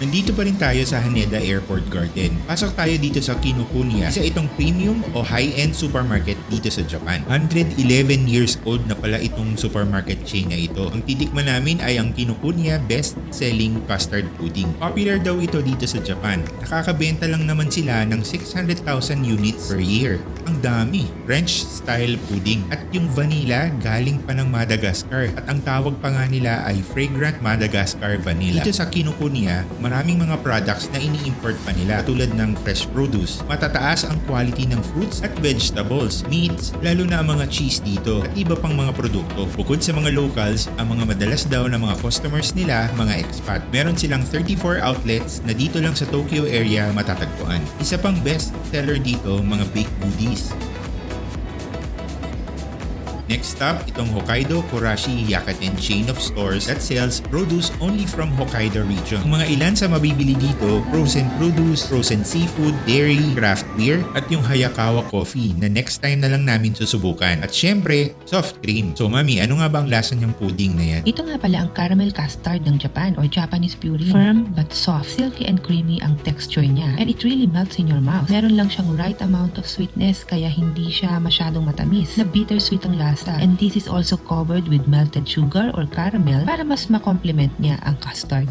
Nandito pa rin tayo sa Haneda Airport Garden. Pasok tayo dito sa Kinokuniya, isa itong premium o high-end supermarket dito sa Japan. 111 years old na pala itong supermarket chain na ito. Ang titikman namin ay ang Kinokuniya best-selling custard pudding. Popular daw ito dito sa Japan. Nakakabenta lang naman sila ng 600,000 units per year. Ang dami. French-style pudding. At yung vanilla galing pa ng Madagascar. At ang tawag pa nga nila ay Fragrant Madagascar Vanilla. Dito sa Kinokuniya, maraming mga products na ini-import pa nila tulad ng fresh produce. Matataas ang quality ng fruits at vegetables, meats, lalo na ang mga cheese dito at iba pang mga produkto. Bukod sa mga locals, ang mga madalas daw na mga customers nila, mga expat. Meron silang 34 outlets na dito lang sa Tokyo area matatagpuan. Isa pang best seller dito, mga baked goodies. Next stop, itong Hokkaido Kurashi Yakuten chain of stores that sells produce only from Hokkaido region. Ang mga ilan sa mabibili dito, frozen produce, frozen seafood, dairy, craft beer, at yung Hayakawa coffee na next time na lang namin susubukan. At syempre, soft cream. So mami, ano nga ba ang lasa niyang pudding na yan? Ito nga pala ang caramel custard ng Japan or Japanese puree. Firm but soft, silky and creamy ang texture niya and it really melts in your mouth. Meron lang siyang right amount of sweetness kaya hindi siya masyadong matamis. Na bittersweet ang lasa. And this is also covered with melted sugar or caramel para mas ma-complement niya ang custard.